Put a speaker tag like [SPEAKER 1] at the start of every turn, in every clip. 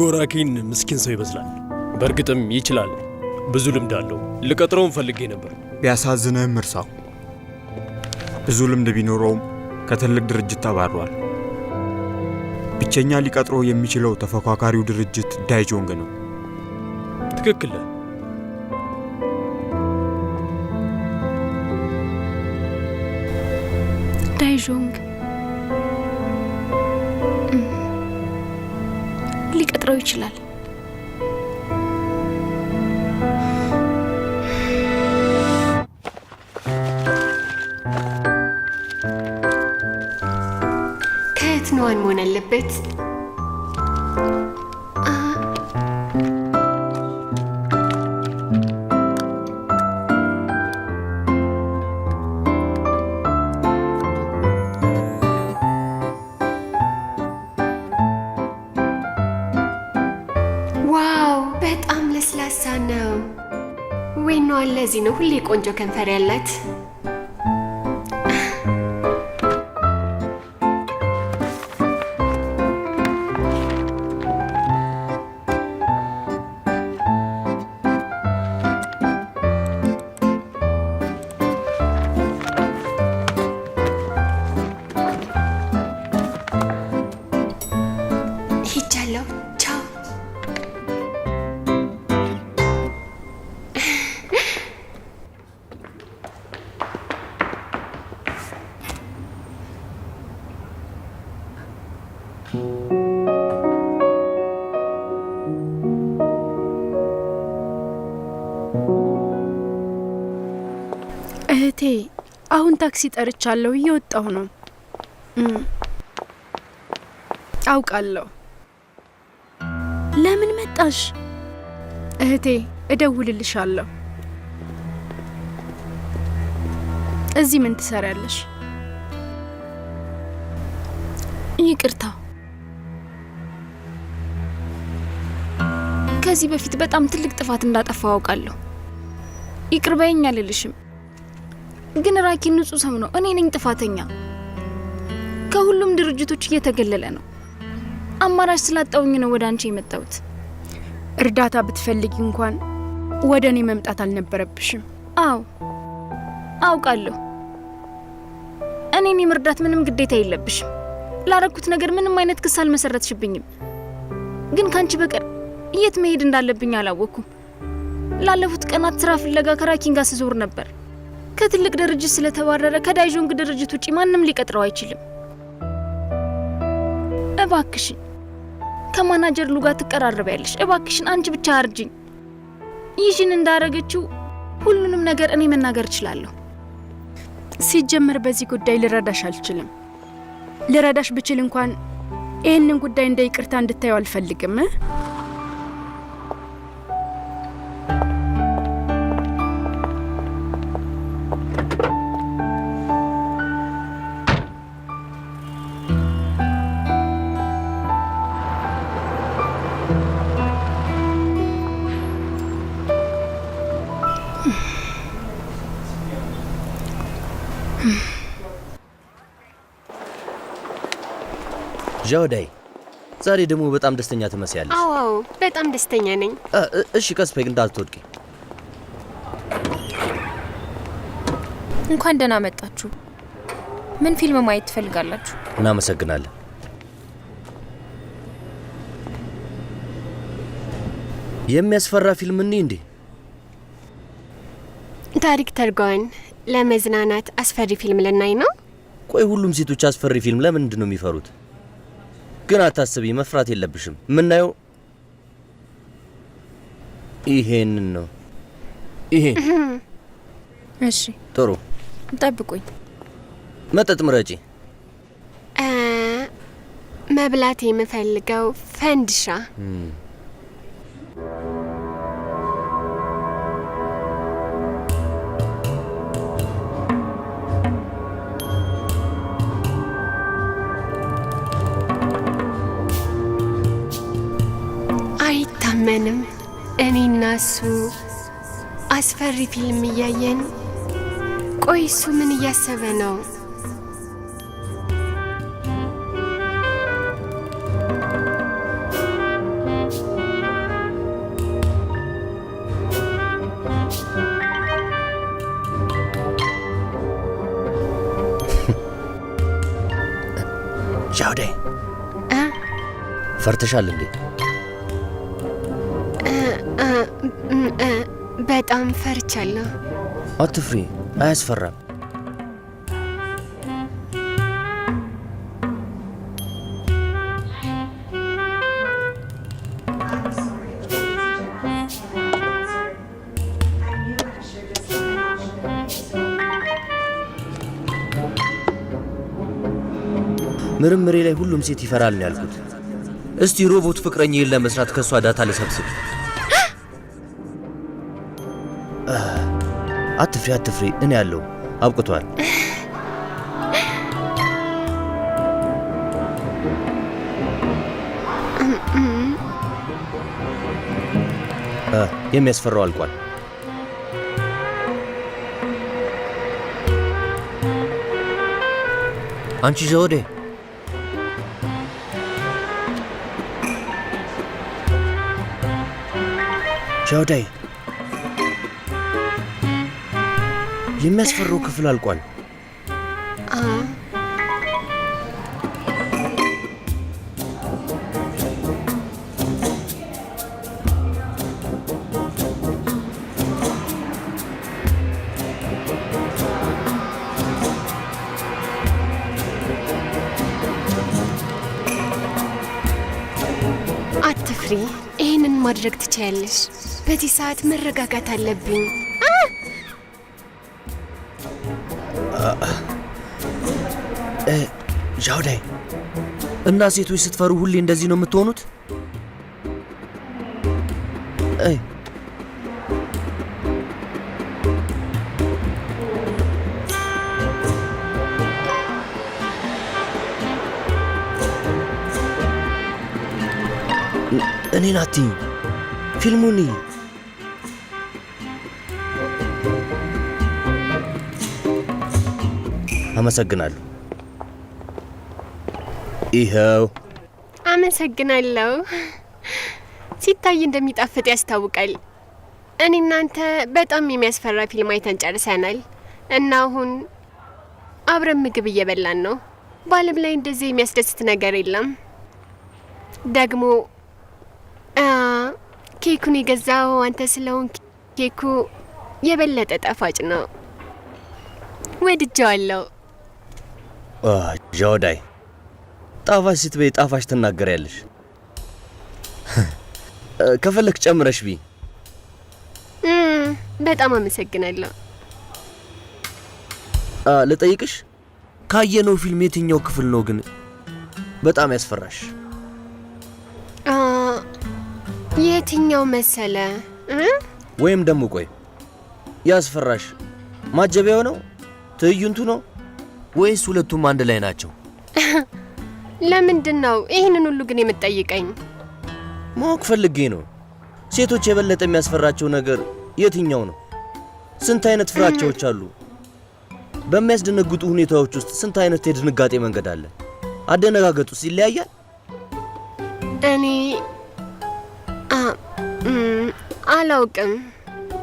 [SPEAKER 1] ሁንጎራኪን ምስኪን ሰው ይመስላል። በእርግጥም ይችላል፣ ብዙ ልምድ አለው። ልቀጥረውም ፈልጌ ነበር።
[SPEAKER 2] ቢያሳዝንህም እርሳው። ብዙ ልምድ ቢኖረውም ከትልቅ ድርጅት ተባሯል። ብቸኛ ሊቀጥረው የሚችለው ተፎካካሪው ድርጅት ዳይጆንግ ነው።
[SPEAKER 1] ትክክል።
[SPEAKER 3] ዳይጆንግ ሊቀጥረው ይችላል።
[SPEAKER 4] ከየት ነዋን መሆን አለበት? ዋው በጣም ለስላሳ ነው። ወይኗ ለዚህ ነው ሁሌ ቆንጆ ከንፈር ያላት። ሂጃለሁ። ቻው።
[SPEAKER 3] እህቴ አሁን ታክሲ ጠርቻለሁ፣ እየወጣሁ ነው። አውቃለሁ። ለምን መጣሽ? እህቴ እደውልልሻለሁ። እዚህ ምን ትሰሪያለሽ? ይቅርታ፣ ከዚህ በፊት በጣም ትልቅ ጥፋት እንዳጠፋው አውቃለሁ። ይቅር በይኝ አልልሽም፣ ግን ራኪ ንጹህ ሰው ነው። እኔ ነኝ ጥፋተኛ። ከሁሉም ድርጅቶች እየተገለለ ነው። አማራጭ ስላጣውኝ ነው ወደ አንቺ የመጣሁት። እርዳታ ብትፈልጊ እንኳን ወደ እኔ መምጣት አልነበረብሽም። አዎ አውቃለሁ። እኔን የመርዳት ምንም ግዴታ የለብሽም። ላረኩት ነገር ምንም አይነት ክስ አልመሰረትሽብኝም። ግን ካንቺ በቀር የት መሄድ እንዳለብኝ አላወቅኩም። ላለፉት ቀናት ስራ ፍለጋ ከራኪን ጋር ስዞር ነበር። ከትልቅ ድርጅት ስለተባረረ ከዳይጆንግ ድርጅት ውጪ ማንም ሊቀጥረው አይችልም። እባክሽን ከማናጀር ሉጋ ትቀራረቢያለሽ። እባክሽን አንቺ ብቻ አርጅኝ። ይህን እንዳረገችው ሁሉንም ነገር እኔ መናገር እችላለሁ። ሲጀመር በዚህ ጉዳይ ልረዳሽ አልችልም። ልረዳሽ ብችል እንኳን ይህንን ጉዳይ እንደ ይቅርታ እንድታዩ አልፈልግም።
[SPEAKER 5] ጃውዳይ ዛሬ ደግሞ በጣም ደስተኛ ትመስያለሽ።
[SPEAKER 4] አዎ በጣም ደስተኛ ነኝ።
[SPEAKER 5] እሺ ቀስ በይ እንዳትወድቂ።
[SPEAKER 6] እንኳን ደህና መጣችሁ። ምን ፊልም ማየት ትፈልጋላችሁ?
[SPEAKER 5] እናመሰግናለን። የሚያስፈራ ፊልም እንዴ?
[SPEAKER 4] ታሪክ ተርጓን ለመዝናናት አስፈሪ ፊልም ልናይ ነው።
[SPEAKER 5] ቆይ ሁሉም ሴቶች አስፈሪ ፊልም ለምንድን ነው የሚፈሩት? ግን አታስቢ፣ መፍራት የለብሽም። ምናየው ይሄንን ነው። ይሄ
[SPEAKER 6] እሺ
[SPEAKER 5] ጥሩ።
[SPEAKER 6] ጠብቁኝ።
[SPEAKER 5] መጠጥ ምረጪ።
[SPEAKER 4] መብላት የምፈልገው ፈንድሻ። አይታመንም። እኔና እሱ አስፈሪ ፊልም እያየን። ቆይ እሱ ምን እያሰበ ነው?
[SPEAKER 5] ፈርተሻል እንዴ?
[SPEAKER 4] በጣም ፈርቻለሁ።
[SPEAKER 5] አትፍሪ፣ አያስፈራም። ምርምሬ ላይ ሁሉም ሴት ይፈራል ነው ያልኩት። እስቲ ሮቦት ፍቅረኛዬን ለመስራት ከሷ ዳታ ልሰብስብ። አትፍሪ አትፍሪ፣ እኔ ያለው አብቅቷል። የሚያስፈራው አልቋል። አንቺ ዘውዴ ጃውዳይ የሚያስፈራው ክፍል አልቋል።
[SPEAKER 4] አትፍሪ፣ ይህንን ማድረግ ትችያለሽ። በዚህ ሰዓት መረጋጋት አለብኝ።
[SPEAKER 5] ጃውዳይ እና ሴቶች ስትፈሩ ሁሌ እንደዚህ ነው የምትሆኑት? እኔን አትይኝ፣ ፊልሙን አመሰግናለሁ። ይኸው።
[SPEAKER 4] አመሰግናለሁ። ሲታይ እንደሚጣፍጥ ያስታውቃል። እኔ እናንተ በጣም የሚያስፈራ ፊልም አይተን ጨርሰናል እና አሁን አብረን ምግብ እየበላን ነው። በዓለም ላይ እንደዚህ የሚያስደስት ነገር የለም። ደግሞ ኬኩን የገዛው አንተ ስለሆን ኬኩ የበለጠ ጣፋጭ ነው። ወድጀዋለሁ።
[SPEAKER 5] ጃውዳይ ጣፋጭ ስትበይ ጣፋጭ ትናገሪያለሽ። ከፈለክ ጨምረሽ ቢ።
[SPEAKER 4] በጣም አመሰግናለሁ።
[SPEAKER 5] ልጠይቅሽ፣ ካየነው ፊልም የትኛው ክፍል ነው ግን በጣም ያስፈራሽ?
[SPEAKER 4] የትኛው መሰለ?
[SPEAKER 5] ወይም ደግሞ ቆይ ያስፈራሽ ማጀቢያው ነው፣ ትዕይንቱ ነው ወይስ ሁለቱም አንድ ላይ ናቸው?
[SPEAKER 4] ለምንድን ነው ይህንን ሁሉ ግን የምትጠይቀኝ?
[SPEAKER 5] ማወቅ ፈልጌ ነው። ሴቶች የበለጠ የሚያስፈራቸው ነገር የትኛው ነው? ስንት አይነት ፍራቻዎች አሉ? በሚያስደነግጡ ሁኔታዎች ውስጥ ስንት አይነት የድንጋጤ መንገድ አለ? አደነጋገጡስ ይለያያል?
[SPEAKER 4] እኔ አላውቅም።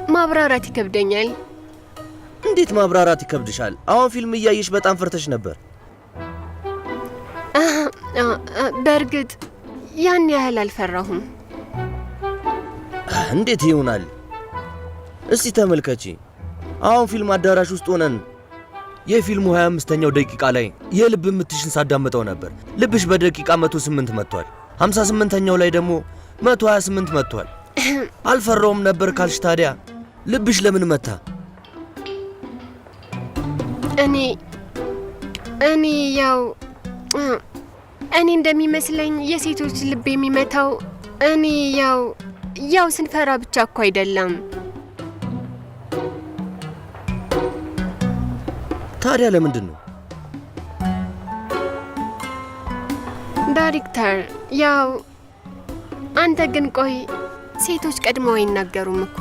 [SPEAKER 4] ማብራራት ይከብደኛል።
[SPEAKER 5] እንዴት ማብራራት ይከብድሻል? አሁን ፊልም እያየሽ በጣም ፈርተሽ ነበር።
[SPEAKER 4] በእርግጥ ያን ያህል አልፈራሁም።
[SPEAKER 5] እንዴት ይሆናል? እስቲ ተመልከቺ። አሁን ፊልም አዳራሽ ውስጥ ሆነን የፊልሙ 25ኛው ደቂቃ ላይ የልብ ምትሽን ሳዳምጠው ነበር። ልብሽ በደቂቃ 108 መጥቷል። 58ኛው ላይ ደግሞ 128 መጥቷል። አልፈራውም ነበር ካልሽ ታዲያ ልብሽ ለምን መታ?
[SPEAKER 4] እኔ እንደሚመስለኝ የሴቶች ልብ የሚመታው ያው ስንፈራ ብቻ እኮ አይደለም።
[SPEAKER 5] ታዲያ ለምንድን ነው?
[SPEAKER 4] ዳይሬክተር፣ ያው አንተ ግን ቆይ ሴቶች ቀድመው አይናገሩም እኮ።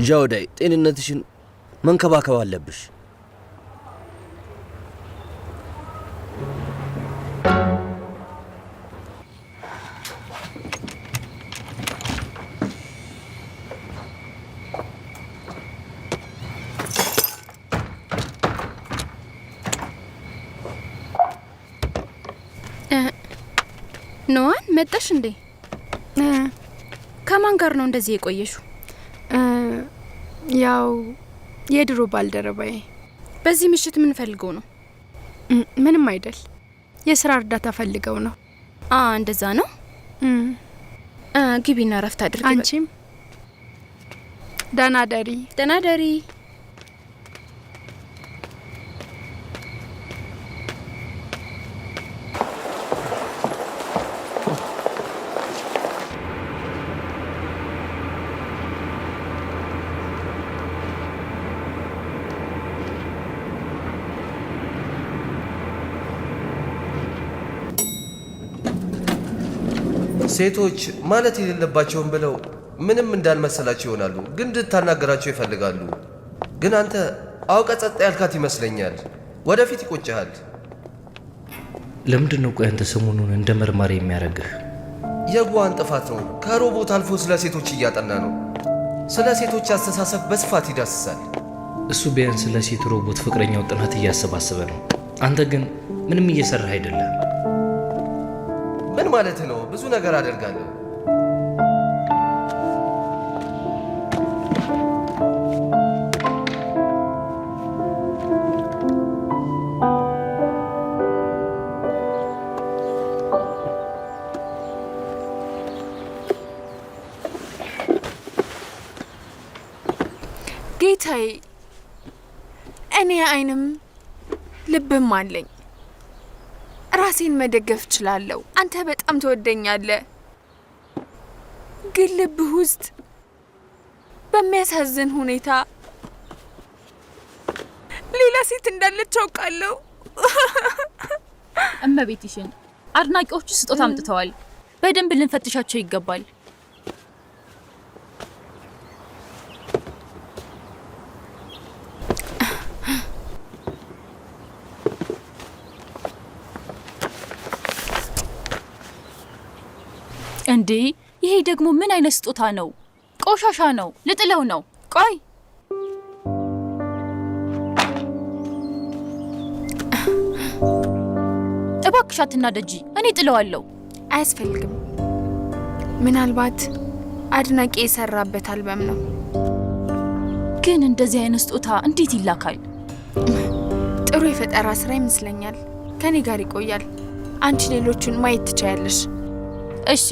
[SPEAKER 5] ጃውዳይ ጤንነትሽን መንከባከብ አለብሽ።
[SPEAKER 6] ነዋን መጣሽ እንዴ? ከማን ጋር ነው እንደዚህ የቆየሽው?
[SPEAKER 7] ያው የድሮ ባልደረባዬ።
[SPEAKER 6] በዚህ ምሽት ምን ፈልገው ነው?
[SPEAKER 7] ምንም አይደል፣ የስራ እርዳታ ፈልገው ነው።
[SPEAKER 6] እንደዛ ነው። ግቢና ረፍት አድርጊ።
[SPEAKER 7] አንቺም ደህና ደሪ።
[SPEAKER 6] ደህና ደሪ።
[SPEAKER 8] ሴቶች ማለት የሌለባቸውን ብለው ምንም እንዳልመሰላቸው ይሆናሉ፣ ግን እንድታናገራቸው ይፈልጋሉ። ግን አንተ አውቀ ጸጥ ያልካት ይመስለኛል። ወደፊት ይቆጭሃል።
[SPEAKER 5] ለምንድን ነው ቆይ አንተ ሰሞኑን እንደ መርማሪ የሚያደርግህ?
[SPEAKER 8] የጓን ጥፋት ነው። ከሮቦት አልፎ ስለ ሴቶች እያጠና ነው። ስለ ሴቶች አስተሳሰብ በስፋት ይዳስሳል።
[SPEAKER 5] እሱ ቢያንስ ስለ ሴት ሮቦት ፍቅረኛው ጥናት እያሰባሰበ ነው። አንተ ግን ምንም እየሰራህ አይደለም።
[SPEAKER 8] ምን ማለት ነው? ብዙ ነገር አደርጋለሁ።
[SPEAKER 7] ጌታዬ፣ እኔ አይንም ልብም አለኝ። ራሴን መደገፍ እችላለሁ። አንተ በጣም ትወደኛለህ፣ ግን ልብህ ውስጥ በሚያሳዝን ሁኔታ ሌላ ሴት እንዳለች አውቃለሁ።
[SPEAKER 9] እመቤትሽን አድናቂዎቹ ስጦታ አምጥተዋል። በደንብ ልንፈትሻቸው ይገባል። እንዴ ይሄ ደግሞ ምን አይነት ስጦታ ነው? ቆሻሻ ነው፣ ልጥለው ነው። ቆይ እባክሽ አትናደጂ፣ እኔ ጥለዋለሁ።
[SPEAKER 7] አያስፈልግም። ምናልባት አድናቂ የሰራበት አልበም ነው።
[SPEAKER 9] ግን እንደዚህ አይነት ስጦታ እንዴት ይላካል?
[SPEAKER 7] ጥሩ የፈጠራ ስራ ይመስለኛል። ከኔ ጋር ይቆያል። አንቺ ሌሎቹን ማየት ትችያለሽ።
[SPEAKER 9] እሺ።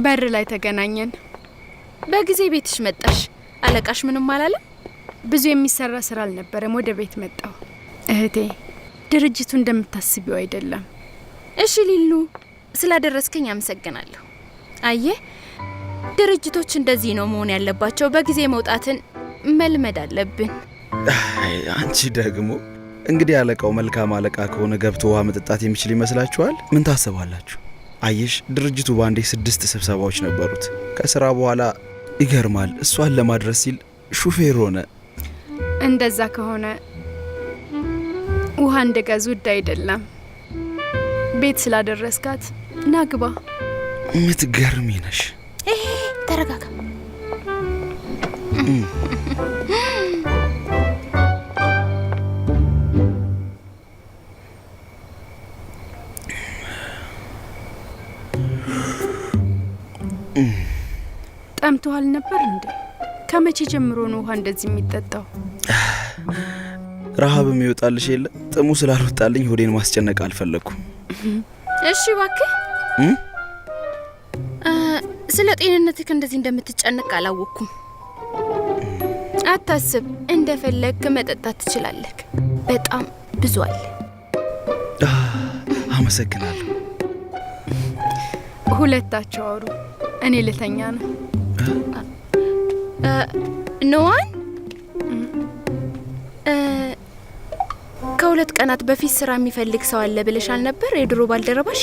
[SPEAKER 7] በር ላይ ተገናኘን።
[SPEAKER 6] በጊዜ ቤትሽ መጣሽ። አለቃሽ ምንም አላለም?
[SPEAKER 7] ብዙ የሚሰራ ስራ አልነበረም፣ ወደ ቤት መጣሁ። እህቴ፣ ድርጅቱ እንደምታስቢው አይደለም።
[SPEAKER 6] እሺ ሊሉ፣ ስላደረስከኝ አመሰግናለሁ። አየህ፣ ድርጅቶች እንደዚህ ነው መሆን ያለባቸው። በጊዜ መውጣትን መልመድ አለብን።
[SPEAKER 10] አንቺ ደግሞ እንግዲህ አለቃው መልካም አለቃ ከሆነ ገብቶ ውሃ መጠጣት የሚችል ይመስላችኋል? ምን ታስባላችሁ? አየሽ፣ ድርጅቱ በአንዴ 6 ስብሰባዎች ነበሩት። ከስራ በኋላ ይገርማል፣ እሷን ለማድረስ ሲል ሹፌር ሆነ።
[SPEAKER 7] እንደዛ ከሆነ ውሃ እንደገዙ ውድ አይደለም። ቤት ስላደረስካት ናግባ።
[SPEAKER 10] ምትገርሚ ነሽ።
[SPEAKER 6] ተረጋጋ።
[SPEAKER 7] ጠምቶሃል ነበር እንዴ? ከመቼ ጀምሮ ነው ውሃ እንደዚህ የሚጠጣው?
[SPEAKER 10] ረሃብም ይወጣልሽ የለ። ጥሙ ስላልወጣልኝ ሆዴን ማስጨነቅ አልፈለኩም።
[SPEAKER 6] እሺ እባክህ፣ ስለ ጤንነትህ እንደዚህ እንደምትጨነቅ አላወቅኩም። አታስብ፣ እንደፈለግክ መጠጣት ትችላለህ። በጣም ብዙ አለ።
[SPEAKER 10] አመሰግናለሁ።
[SPEAKER 7] ሁለታቸው አውሩ፣ እኔ ልተኛ ነው።
[SPEAKER 6] ነዋን ከሁለት ቀናት በፊት ስራ የሚፈልግ ሰው አለ ብለሻል ነበር? የድሮ ባልደረባሽ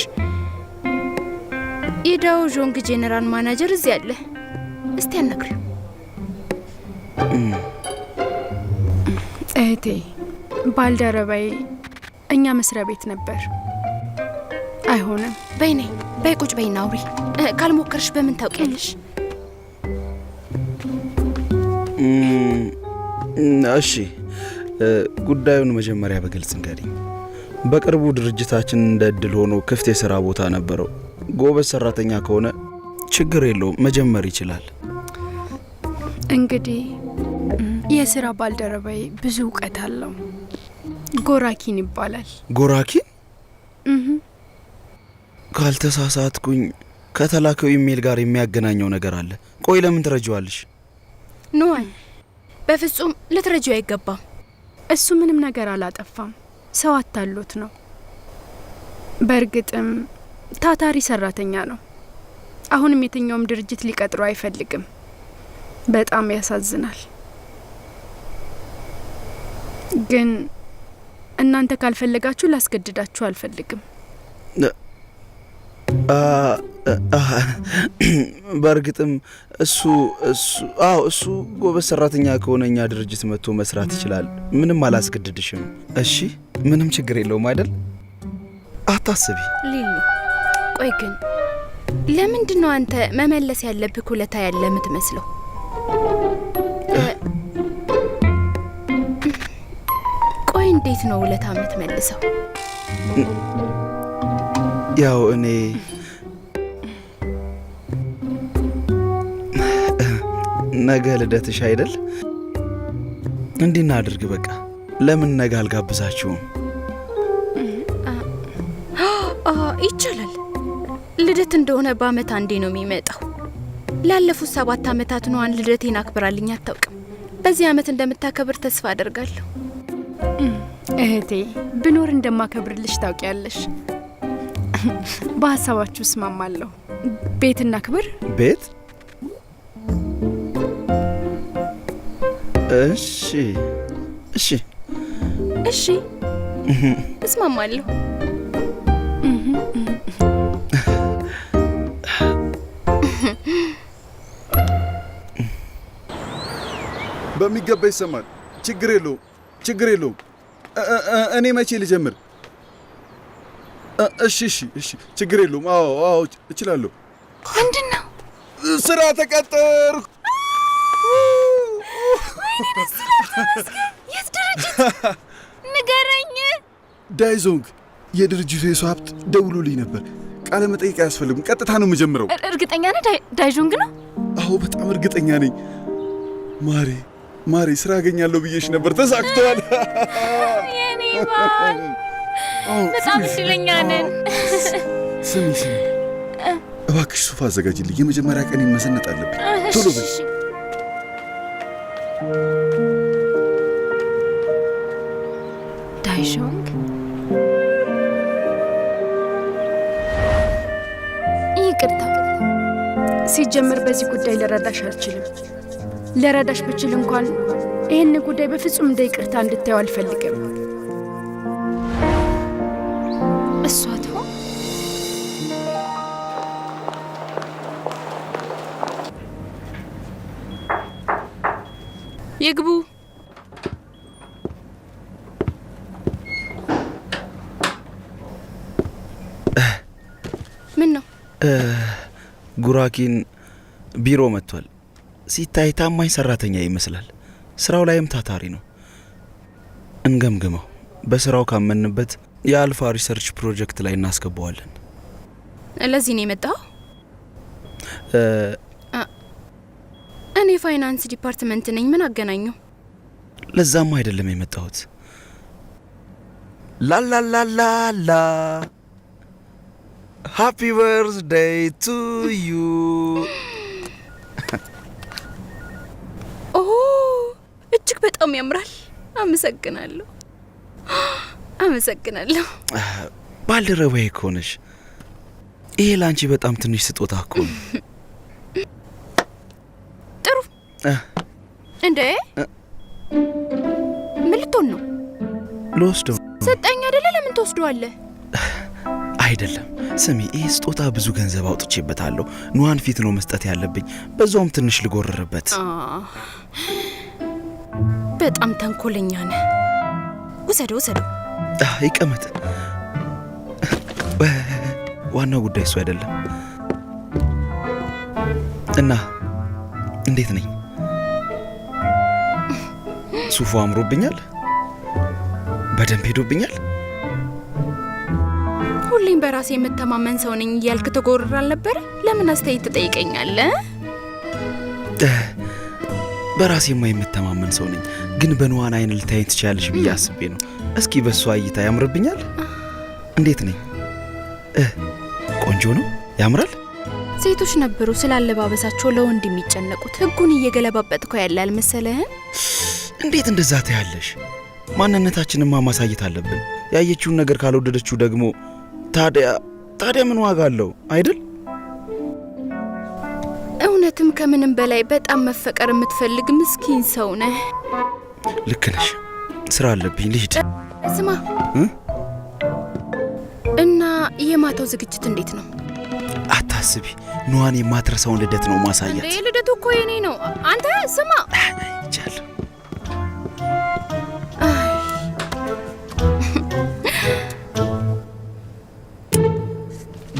[SPEAKER 6] የዳው ዦንግ ጄኔራል ማናጀር እዚህ አለ። እስቲ አናግሪው።
[SPEAKER 7] እህቴ ባልደረባዬ እኛ መስሪያ ቤት ነበር። አይሆንም።
[SPEAKER 6] በይኔ በይ ቁጭ በይና አውሪ። ካልሞከርሽ በምን ታውቂያለሽ?
[SPEAKER 10] እሺ ጉዳዩን መጀመሪያ በግልጽ እንገሪኝ። በቅርቡ ድርጅታችን እንደ እድል ሆኖ ክፍት የሥራ ቦታ ነበረው። ጎበዝ ሰራተኛ ከሆነ ችግር የለውም መጀመር ይችላል።
[SPEAKER 7] እንግዲህ የሥራ ባልደረባዬ ብዙ እውቀት አለው። ጎራኪን ይባላል።
[SPEAKER 10] ጎራኪን? ካልተሳሳትኩኝ ከተላከው ኢሜል ጋር የሚያገናኘው ነገር አለ። ቆይ ለምን ትረጂዋለሽ?
[SPEAKER 6] ኖዋን በፍጹም ልትረጂው አይገባም።
[SPEAKER 7] እሱ ምንም ነገር አላጠፋም። ሰው አታሎት ነው። በእርግጥም ታታሪ ሰራተኛ ነው። አሁንም የትኛውም ድርጅት ሊቀጥሮ አይፈልግም። በጣም ያሳዝናል። ግን እናንተ ካልፈለጋችሁ ላስገድዳችሁ አልፈልግም።
[SPEAKER 10] በእርግጥም እሱ ጎበዝ ሰራተኛ ከሆነ እኛ ድርጅት መጥቶ መስራት ይችላል። ምንም አላስገድድሽም። እሺ ምንም ችግር የለውም አይደል? አታስቢ
[SPEAKER 6] ሊሉ። ቆይ ግን ለምንድን ነው አንተ መመለስ ያለብህ ውለታ ያለ የምትመስለው? ቆይ እንዴት ነው ውለታ የምትመልሰው?
[SPEAKER 10] ያው እኔ ነገ ልደትሽ አይደል? እንዲናድርግ በቃ። ለምን ነገ አልጋብዛችሁም?
[SPEAKER 6] ይቻላል። ልደት እንደሆነ በአመት አንዴ ነው የሚመጣው። ላለፉት 7 አመታት ነዋን ልደቴን አክብራልኝ አታውቅም። በዚህ አመት እንደምታከብር ተስፋ አደርጋለሁ።
[SPEAKER 7] እህቴ ብኖር እንደማከብርልሽ ታውቂያለሽ። በሀሳባችሁ እስማማለሁ። ቤትና ክብር
[SPEAKER 10] ቤት? እሺ እሺ
[SPEAKER 6] እሺ እስማማለሁ።
[SPEAKER 11] በሚገባ ይሰማል። ችግር የለውም ችግር የለውም። እኔ መቼ ልጀምር? እሺ እሺ እሺ ችግር የለውም። አዎ እችላለሁ።
[SPEAKER 6] ምንድን ነው?
[SPEAKER 11] ስራ ተቀጠርኩ።
[SPEAKER 6] ወይኔ ደስ ይላል። የት ድርጅት ንገረኝ።
[SPEAKER 11] ዳይዞንግ የድርጅቱ የሰው ሀብት ደውሎልኝ ነበር። ቃለ መጠይቅ አያስፈልግም። ቀጥታ ነው የምጀምረው።
[SPEAKER 3] እርግጠኛ ነህ? ዳይዞንግ ነው?
[SPEAKER 11] አዎ በጣም እርግጠኛ ነኝ። ማሬ ስራ አገኛለሁ ብዬሽ ነበር። ተሳክቷል።
[SPEAKER 3] የኔ ባል በጣም እድለኛ ነን።
[SPEAKER 11] ስሚ እባክሽ ሶፋ አዘጋጅልኝ። የመጀመሪያ ቀኔን መሰነጥ አለብኝ። ቶሎ በይ።
[SPEAKER 3] ዳይዞንግ ይቅርታ።
[SPEAKER 7] ሲጀመር በዚህ ጉዳይ ልረዳሽ አልችልም። ልረዳሽ ብችል እንኳን ይህን ጉዳይ በፍጹም እንደ ይቅርታ እንድታየው አልፈልግም።
[SPEAKER 3] እሷ ትሆን?
[SPEAKER 6] ይግቡ። ምን ነው?
[SPEAKER 10] ጉራኪን ቢሮ መጥቷል። ሲታይ ታማኝ ሰራተኛ ይመስላል። ስራው ላይም ታታሪ ነው። እንገምግመው። በስራው ካመንበት የአልፋ ሪሰርች ፕሮጀክት ላይ እናስገባዋለን።
[SPEAKER 6] ለዚህ ነው የመጣው? እኔ ፋይናንስ ዲፓርትመንት ነኝ። ምን አገናኘው?
[SPEAKER 10] ለዛም አይደለም የመጣሁት። ላላላላላ ሃፒ በርዝዴይ ቱ ዩ።
[SPEAKER 6] ኦ እጅግ በጣም ያምራል። አመሰግናለሁ። አመሰግናለሁ።
[SPEAKER 10] ባልደረባዬ ከሆነሽ ይሄ ላንቺ በጣም ትንሽ ስጦታ እኮ ነው።
[SPEAKER 6] ጥሩ እንዴ? ምን ልትሆን ነው?
[SPEAKER 10] ልወስደው።
[SPEAKER 6] ሰጠኝ አይደለ? ለምን ትወስደዋለህ?
[SPEAKER 10] አይደለም ስሚ፣ ይህ ስጦታ ብዙ ገንዘብ አውጥቼበታለሁ። ኑሃን ፊት ነው መስጠት ያለብኝ። በዛውም ትንሽ ልጎርርበት።
[SPEAKER 6] በጣም ተንኮለኛ ነህ። ውሰደው።
[SPEAKER 10] ይቀመጥ። ዋናው ጉዳይ እሱ አይደለም። እና እንዴት ነኝ? ሱፉ አምሮብኛል? በደንብ ሄዶብኛል?
[SPEAKER 6] ሁሌም በራሴ የምተማመን ሰው ነኝ እያልክ ተጎርር አልነበረ? ለምን አስተያየት ትጠይቀኛለህ?
[SPEAKER 10] በራሴማ የምተማመን ሰው ነኝ፣ ግን በኑሃን አይን ልታየኝ ትችያለሽ ብዬ አስቤ ነው። እስኪ በሷ እይታ ያምርብኛል? እንዴት ነኝ? ቆንጆ ነው? ያምራል?
[SPEAKER 6] ሴቶች ነበሩ ስለ አለባበሳቸው ለወንድ የሚጨነቁት። ህጉን እየገለባበጥከው ያለ አልመሰለህም?
[SPEAKER 10] እንዴት እንደዛ ታያለሽ? ማንነታችንማ ማሳየት አለብን። ያየችውን ነገር ካልወደደችው ደግሞ ታዲያ ምን ዋጋ አለው አይደል?
[SPEAKER 6] እውነትም ከምንም በላይ በጣም መፈቀር የምትፈልግ ምስኪን ሰው ነህ።
[SPEAKER 10] ልክ ነሽ። ስራ አለብኝ፣ ልሂድ።
[SPEAKER 6] ስማ እና የማታው ዝግጅት እንዴት ነው?
[SPEAKER 10] አታስቢ፣ ኑሃን የማትረሳውን ልደት ነው ማሳያት።
[SPEAKER 6] ልደቱ እኮ የኔ ነው። አንተ ስማ
[SPEAKER 10] ይቻል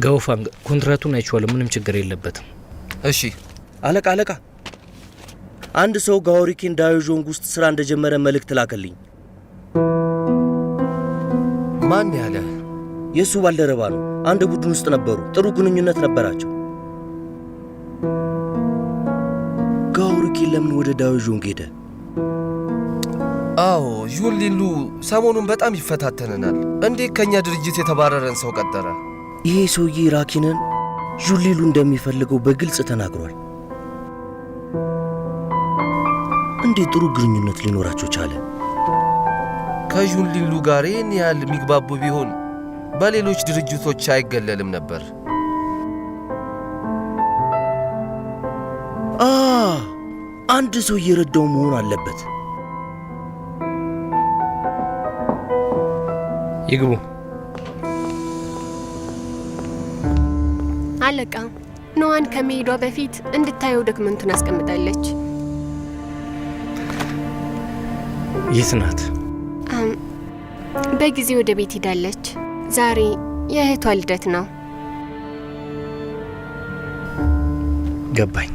[SPEAKER 12] ጋውፋንግ ኮንትራቱን አይቼዋለሁ። ምንም ችግር የለበትም።
[SPEAKER 5] እሺ አለቃ፣ አንድ ሰው ጋኦሪኪን ዳዮዦንግ ውስጥ ስራ እንደጀመረ መልእክት ላከልኝ።
[SPEAKER 8] ማን ያለ?
[SPEAKER 5] የእሱ ባልደረባ ነው። አንድ ቡድን ውስጥ ነበሩ። ጥሩ ግንኙነት ነበራቸው። ጋኦሪኪን ለምን ወደ ዳዮዦንግ ሄደ?
[SPEAKER 8] አዎ ዡን ሊሉ ሰሞኑን በጣም ይፈታተነናል። እንዴት ከኛ ድርጅት የተባረረን ሰው ቀጠረ?
[SPEAKER 5] ይሄ ሰውዬ ራኪንን ዡን ሊሉ እንደሚፈልገው በግልጽ ተናግሯል። እንዴት ጥሩ ግንኙነት ሊኖራቸው ቻለ?
[SPEAKER 8] ከዡን ሊሉ ጋር ይህን ያህል የሚግባቡ ቢሆን በሌሎች ድርጅቶች አይገለልም ነበር።
[SPEAKER 5] አንድ ሰው እየረዳው መሆን አለበት።
[SPEAKER 12] ይግቡ።
[SPEAKER 4] አለቃ፣ ኑሃን ከመሄዷ በፊት እንድታየው ዶክመንቱን አስቀምጣለች።
[SPEAKER 12] የት ናት?
[SPEAKER 4] በጊዜ ወደ ቤት ሄዳለች። ዛሬ የእህቷ ልደት ነው።
[SPEAKER 12] ገባኝ።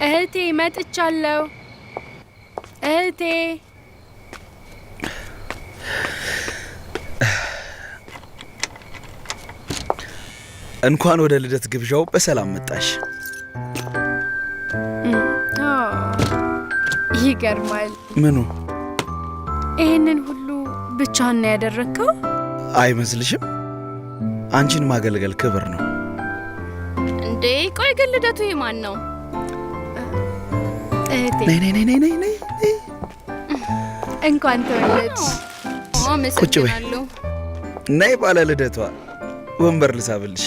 [SPEAKER 7] እህቴ መጥቻለሁ። እህቴ
[SPEAKER 10] እንኳን ወደ ልደት ግብዣው በሰላም መጣሽ።
[SPEAKER 7] ይገርማል።
[SPEAKER 10] ምኑ?
[SPEAKER 7] ይህንን ሁሉ ብቻህን ነው ያደረግከው?
[SPEAKER 10] አይመስልሽም? አንቺን ማገልገል ክብር ነው
[SPEAKER 6] እንዴ? ቆይ ግን ልደቱ የማን ነው?
[SPEAKER 7] እህቴ
[SPEAKER 10] ነይ።
[SPEAKER 7] እንኳን ተወለድሽ።
[SPEAKER 10] ቁጭ በይ። ነይ ባለ ልደቷ። ወንበር ልሳብልሽ።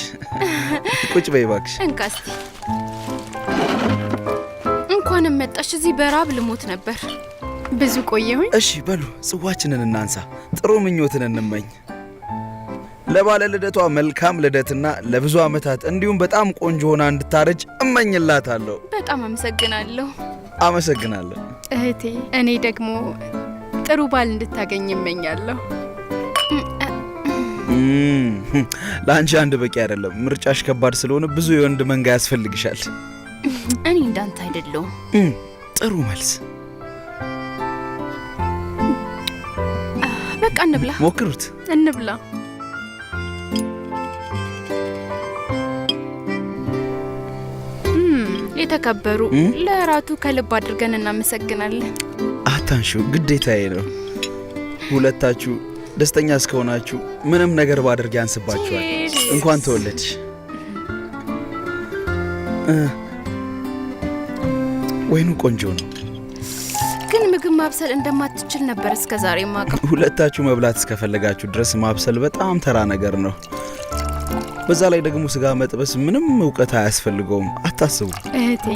[SPEAKER 10] ቁጭ በይ እባክሽ።
[SPEAKER 6] እንካስቲ። እንኳንም መጣሽ። እዚህ በራብ ልሞት ነበር።
[SPEAKER 7] ብዙ ቆየሁኝ።
[SPEAKER 10] እሺ በሉ ጽዋችንን እናንሳ፣ ጥሩ ምኞትን እንመኝ። ለባለ ልደቷ መልካም ልደትና ለብዙ ዓመታት እንዲሁም በጣም ቆንጆ ሆና እንድታረጅ እመኝላታለሁ።
[SPEAKER 6] በጣም አመሰግናለሁ።
[SPEAKER 10] አመሰግናለሁ
[SPEAKER 7] እህቴ። እኔ ደግሞ ጥሩ ባል እንድታገኝ እመኛለሁ።
[SPEAKER 10] ለአንቺ አንድ በቂ አይደለም። ምርጫሽ ከባድ ስለሆነ ብዙ የወንድ መንጋ ያስፈልግሻል።
[SPEAKER 6] እኔ እንዳንተ አይደለሁም።
[SPEAKER 10] ጥሩ መልስ።
[SPEAKER 6] በቃ እንብላ።
[SPEAKER 10] ሞክሩት።
[SPEAKER 7] እንብላ።
[SPEAKER 6] የተከበሩ ለራቱ ከልብ አድርገን እናመሰግናለን።
[SPEAKER 10] አታንሹ፣ ግዴታዬ ነው። ሁለታችሁ ደስተኛ እስከሆናችሁ ምንም ነገር ባደርግ ያንስባችኋል። እንኳን ተወለድሽ። ወይኑ ቆንጆ ነው፣
[SPEAKER 6] ግን ምግብ ማብሰል እንደማትችል ነበር እስከ ዛሬ ማቀው።
[SPEAKER 10] ሁለታችሁ መብላት እስከፈለጋችሁ ድረስ ማብሰል በጣም ተራ ነገር ነው። በዛ ላይ ደግሞ ስጋ መጥበስ ምንም እውቀት አያስፈልገውም። አታስቡ
[SPEAKER 7] እህቴ፣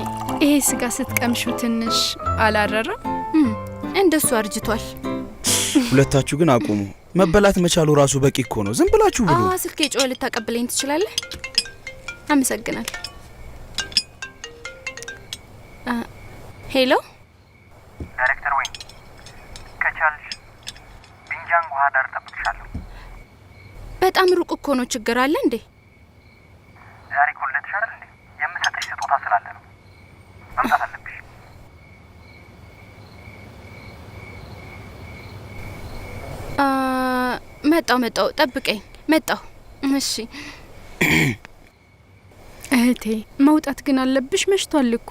[SPEAKER 7] ይሄ ስጋ ስትቀምሹ ትንሽ አላረረም?
[SPEAKER 6] እንደሱ አርጅቷል።
[SPEAKER 10] ሁለታችሁ ግን አቁሙ። መበላት መቻሉ ራሱ በቂ እኮ ነው። ዝም ብላችሁ ብሉ።
[SPEAKER 6] ስልኬ ጮኸ፣ ልታቀብለኝ ትችላለህ? አመሰግናለሁ። ሄሎ
[SPEAKER 13] ዳይሬክተር ወይን፣ ከቻልሽ ቢንጃንግ ውሃ ዳር ጠብቅሻለሁ።
[SPEAKER 6] በጣም ሩቅ እኮ ነው። ችግር አለ እንዴ?
[SPEAKER 13] ዛሬ ኮሌጅ አይደል እንዴ? የምሰጥሽ ስጦታ ስላለ ነው። መምጣት አለብሽ።
[SPEAKER 6] መጣው፣ ጠብቀኝ። መጣው። እሺ
[SPEAKER 7] እህቴ፣ መውጣት ግን አለብሽ። መሽቷል እኮ።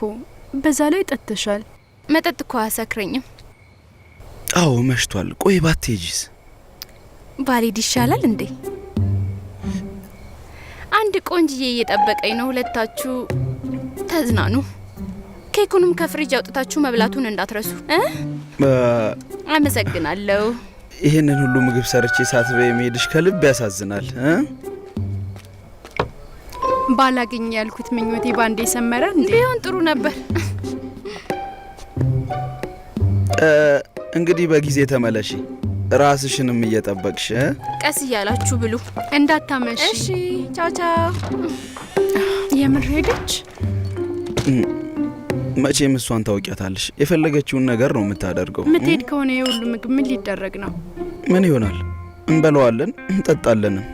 [SPEAKER 7] በዛ ላይ ጠጥተሻል።
[SPEAKER 6] መጠጥ እኮ አያሰክረኝም።
[SPEAKER 10] አዎ መሽቷል። ቆይ ባትሄጂስ?
[SPEAKER 6] ባልሄድ ይሻላል እንዴ? አንድ ቆንጅዬ እየጠበቀኝ ነው። ሁለታችሁ ተዝናኑ። ኬኩንም ከፍሪጅ አውጥታችሁ መብላቱን እንዳትረሱ። አመሰግናለሁ።
[SPEAKER 10] ይህንን ሁሉ ምግብ ሰርቼ ሳትበይ መሄድሽ ከልብ ያሳዝናል።
[SPEAKER 7] ባላገኘ ያልኩት ምኞቴ ባንዴ ሰመረ እንዴ?
[SPEAKER 6] ቢሆን ጥሩ ነበር።
[SPEAKER 10] እንግዲህ በጊዜ ተመለሺ። ራስሽንም እየጠበቅሽ
[SPEAKER 6] ቀስ እያላችሁ ብሉ፣
[SPEAKER 7] እንዳታመሽ።
[SPEAKER 6] እሺ፣ ቻው ቻው።
[SPEAKER 7] የምር ሄደች?
[SPEAKER 10] መቼም እሷን ታውቂያታለሽ። የፈለገችውን ነገር ነው የምታደርገው።
[SPEAKER 7] ምትሄድ ከሆነ የሁሉ ምግብ ምን ሊደረግ ነው?
[SPEAKER 10] ምን ይሆናል? እንበለዋለን፣ እንጠጣለንም።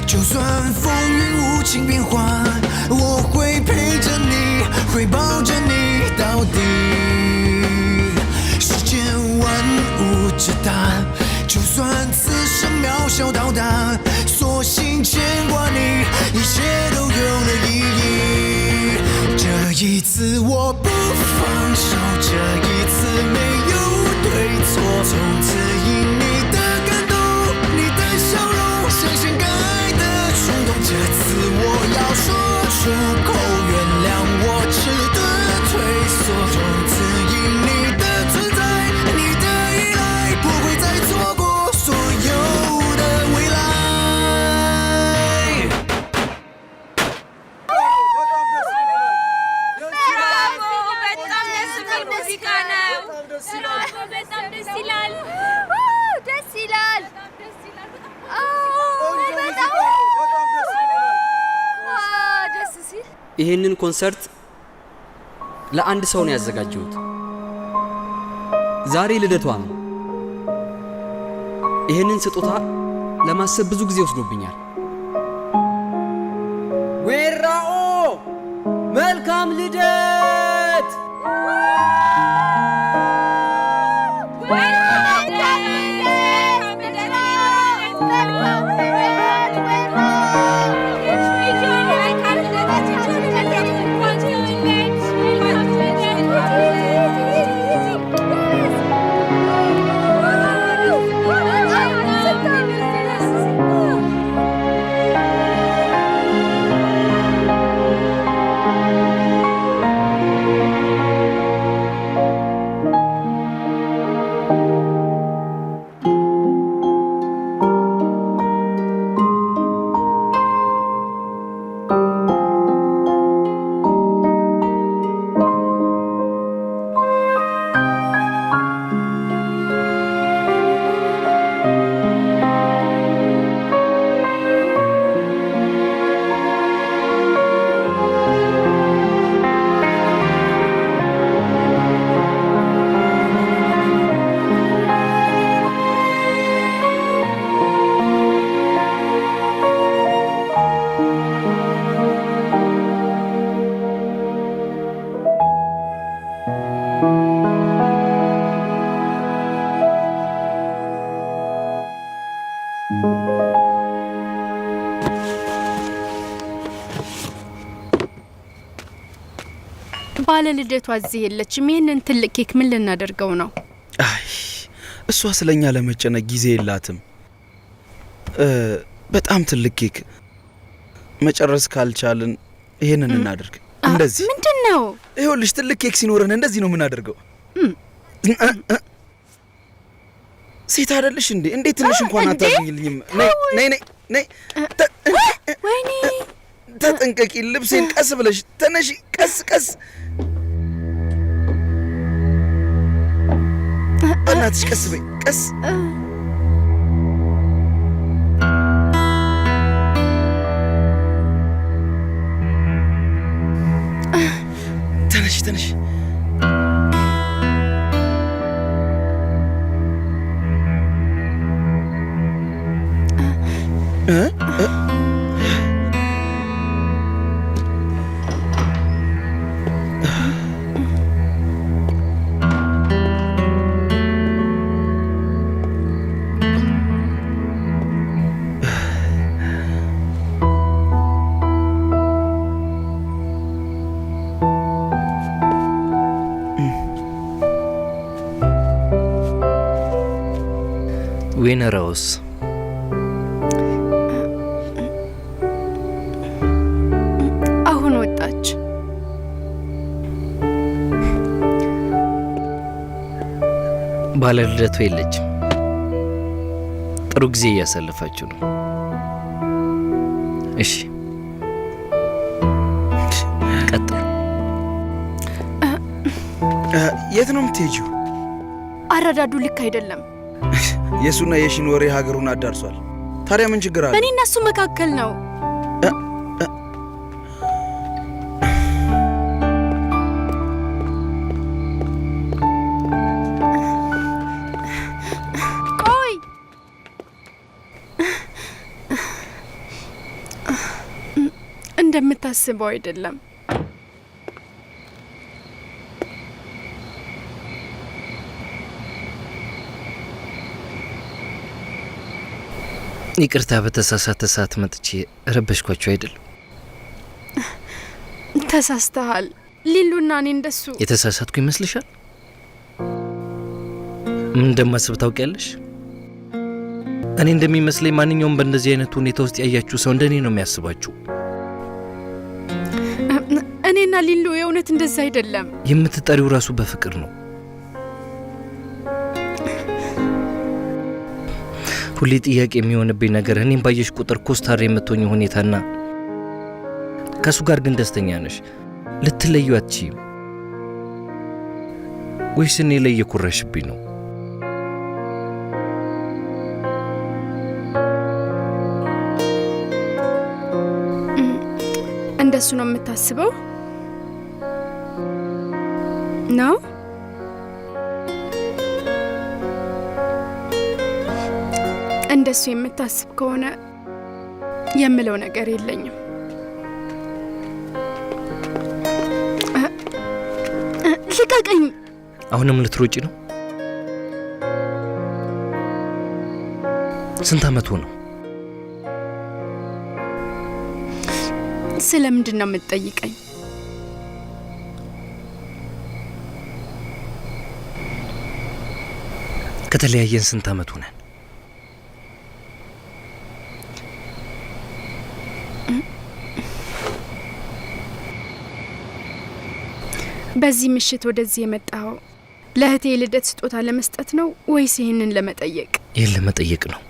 [SPEAKER 14] 就算风云无情变幻，我会陪着你，会抱着你到底。世间万物之大，就算此生渺小到达，索性牵挂你，一切都有了意义。这一次我不放手，这一次没有对错，从此因你的感动，你的笑容，深深感爱的冲动。这次我要说出口，原谅我迟钝退缩，从此因你的存在，你的依赖，不会再错过所有的未来。
[SPEAKER 15] ይህንን ኮንሰርት ለአንድ ሰው ነው ያዘጋጀሁት። ዛሬ ልደቷ ነው። ይህንን ስጦታ ለማሰብ ብዙ ጊዜ ወስዶብኛል።
[SPEAKER 16] ዌራኦ መልካም ልደት!
[SPEAKER 7] ባለ ልደቷ እዚህ የለችም። ይህንን ትልቅ ኬክ ምን ልናደርገው ነው?
[SPEAKER 10] አይ እሷ ስለኛ ለመጨነቅ ጊዜ የላትም። በጣም ትልቅ ኬክ መጨረስ ካልቻልን ይሄንን እናደርግ። እንደዚህ
[SPEAKER 7] ምንድነው?
[SPEAKER 10] ይኸውልሽ ትልቅ ኬክ ሲኖረን እንደዚህ ነው የምናደርገው። ሴት አይደለሽ እንዴ? እንዴት ትንሽ እንኳን አታዝኝልኝም? ነይ ነይ ነይ።
[SPEAKER 7] ወይኔ
[SPEAKER 10] ተጠንቀቂ። ልብሴን ቀስ ብለሽ ተነሺ። ቀስ ቀስ። በእናትሽ ቀስ በይ። ቀስ ተነሺ ተነሺ።
[SPEAKER 12] ዊነራውስ
[SPEAKER 7] አሁን ወጣች።
[SPEAKER 12] ባለ ልደቱ የለችም። ጥሩ ጊዜ እያሳለፋችሁ ነው። እሺ ቀጥሉ።
[SPEAKER 10] የት ነው የምትሄጂው?
[SPEAKER 7] አረዳዱ ልክ አይደለም።
[SPEAKER 10] የሱና የሺን ወሬ ሀገሩን አዳርሷል። ታዲያ ምን ችግር አለ?
[SPEAKER 7] በእኔና እሱ መካከል ነው። ቆይ እንደምታስበው አይደለም።
[SPEAKER 12] ይቅርታ፣ በተሳሳተ ሰዓት መጥቼ ረበሽኳቸው አይደል?
[SPEAKER 7] ተሳስተሃል። ሊሉና እኔ እንደሱ
[SPEAKER 12] የተሳሳትኩ ይመስልሻል? ምን እንደማስብ ታውቂያለሽ? እኔ እንደሚመስለኝ ማንኛውም በእንደዚህ አይነት ሁኔታ ውስጥ ያያችሁ ሰው እንደኔ ነው የሚያስባችሁ።
[SPEAKER 7] እኔና ሊሉ የእውነት እንደዛ አይደለም።
[SPEAKER 12] የምትጠሪው ራሱ በፍቅር ነው። ሁሌ ጥያቄ የሚሆንብኝ ነገር እኔም ባየሽ ቁጥር ኮስታር የምትሆኝ ሁኔታና ከሱ ጋር ግን ደስተኛ ነሽ፣ ልትለዩ አትችይም ወይስ እኔ ላይ እየኮረሽብኝ ነው?
[SPEAKER 7] እንደሱ ነው የምታስበው ነው? እንደሱ የምታስብ ከሆነ የምለው ነገር የለኝም። ልቀቀኝ።
[SPEAKER 12] አሁንም ልትሮጪ ነው? ስንት ዓመት ሆነው?
[SPEAKER 7] ስለምንድን ነው የምትጠይቀኝ?
[SPEAKER 12] ከተለያየን ስንት ዓመት ሆነን?
[SPEAKER 7] በዚህ ምሽት ወደዚህ የመጣው ለእህቴ የልደት ስጦታ ለመስጠት ነው ወይስ ይህንን ለመጠየቅ?
[SPEAKER 12] ይህን ለመጠየቅ ነው።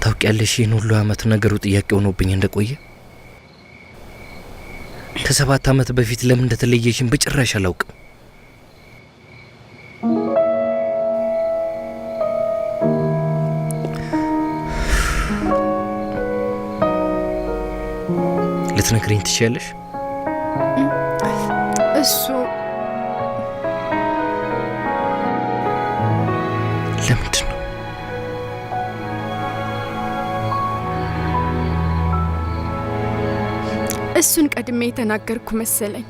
[SPEAKER 12] ታውቂያለሽ፣ ይህን ሁሉ ዓመት ነገሩ ጥያቄ ሆኖብኝ እንደቆየ። ከ7 ዓመት በፊት ለምን እንደተለየሽን በጭራሽ አላውቅም። ልትነግሪኝ ትችያለሽ?
[SPEAKER 7] እሱ
[SPEAKER 12] ለምንድን ነው?
[SPEAKER 7] እሱን ቀድሜ የተናገርኩ መሰለኝ።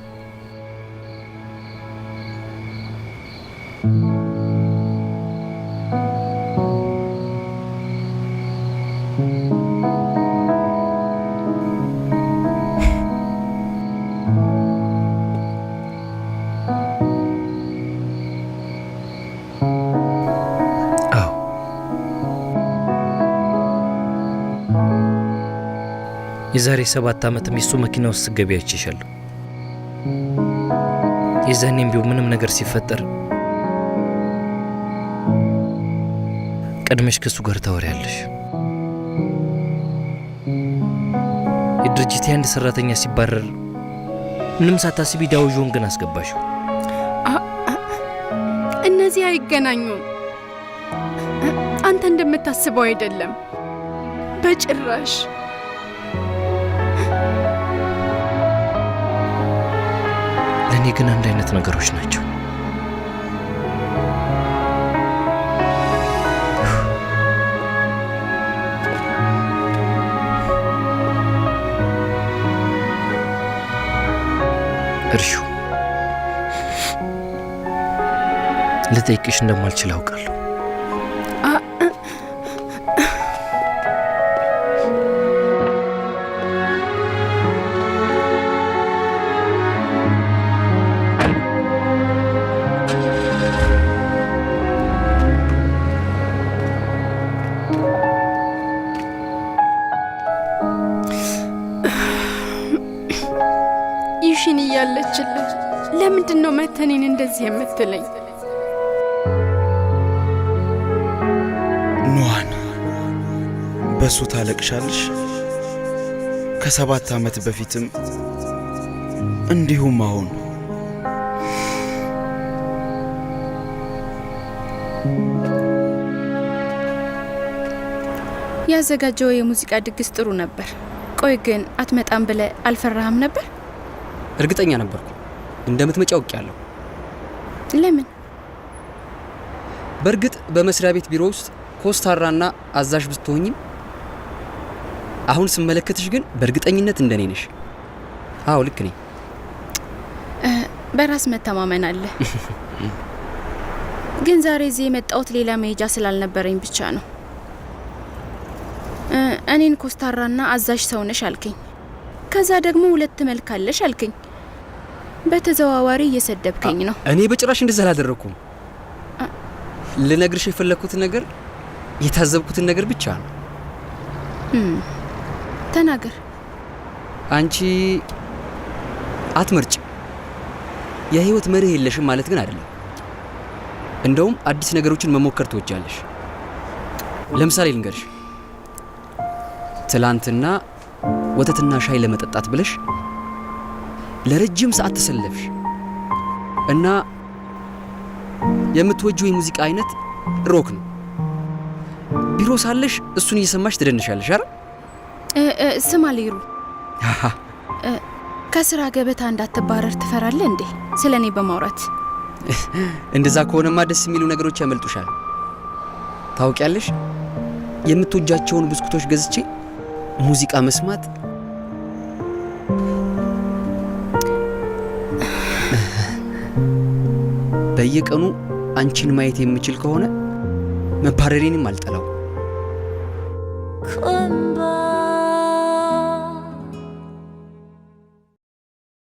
[SPEAKER 12] የዛሬ 7 ዓመትም የሱ መኪና ውስጥ ስገቢ አይቼሻለሁ። የዛኔም ቢሆን ምንም ነገር ሲፈጠር ቀድመሽ ከሱ ጋር ታወሪያለሽ። የድርጅት አንድ ሰራተኛ ሲባረር ምንም ሳታስቢ ዳውጆን ግን አስገባሽው።
[SPEAKER 7] እነዚህ አይገናኙም። አንተ እንደምታስበው አይደለም በጭራሽ።
[SPEAKER 12] ለእኔ ግን አንድ አይነት ነገሮች ናቸው። እርሹ ልጠይቅሽ እንደማልችል አውቃለሁ።
[SPEAKER 7] ይሽን እያለችልህ ለምንድን ነው መተኔን እንደዚህ የምትለኝ?
[SPEAKER 10] ኑሃን በሱ ታለቅሻለሽ? ከ7 ዓመት በፊትም እንዲሁም አሁን
[SPEAKER 6] ያዘጋጀው የሙዚቃ ድግስ ጥሩ ነበር። ቆይ ግን አትመጣም ብለህ አልፈራህም ነበር?
[SPEAKER 15] እርግጠኛ ነበርኩ እንደምትመጪ አውቄያለሁ።
[SPEAKER 6] ለምን?
[SPEAKER 15] በእርግጥ በመስሪያ ቤት ቢሮ ውስጥ ኮስታራና አዛዥ ብትሆኝም አሁን ስመለከትሽ ግን በእርግጠኝነት እንደኔ ነሽ። አዎ ልክ ነኝ።
[SPEAKER 6] በራስ መተማመን አለ። ግን ዛሬ እዚህ የመጣሁት ሌላ መሄጃ ስላልነበረኝ ብቻ ነው። እኔን ኮስታራና አዛዥ ሰው ነሽ አልከኝ። ከዛ ደግሞ 2 መልክ አለሽ አልከኝ። በተዘዋዋሪ እየሰደብከኝ ነው።
[SPEAKER 15] እኔ በጭራሽ እንደዛ አላደረኩም። ልነግርሽ የፈለኩት ነገር የታዘብኩትን ነገር ብቻ ነው።
[SPEAKER 6] ተናገር።
[SPEAKER 15] አንቺ አትመርጭ። የህይወት መርህ የለሽም ማለት ግን አይደለም። እንደውም አዲስ ነገሮችን መሞከር ትወጃለሽ። ለምሳሌ ልንገርሽ። ትላንትና ወተትና ሻይ ለመጠጣት ብለሽ ለረጅም ሰዓት ተሰለፍሽ እና የምትወጂው የሙዚቃ አይነት ሮክ ነው። ቢሮ ሳለሽ እሱን እየሰማሽ ትደንሻለሽ አይደል?
[SPEAKER 6] ስማ ሊሩ፣ ከስራ ገበታ እንዳትባረር ትፈራለህ እንዴ? ስለኔ በማውራት
[SPEAKER 15] እንደዛ ከሆነማ ደስ የሚሉ ነገሮች ያመልጡሻል። ታውቂያለሽ፣ የምትወጃቸውን ብስኩቶች ገዝቼ ሙዚቃ መስማት በየቀኑ አንቺን ማየት የምችል ከሆነ መባረሬንም አልጠላው።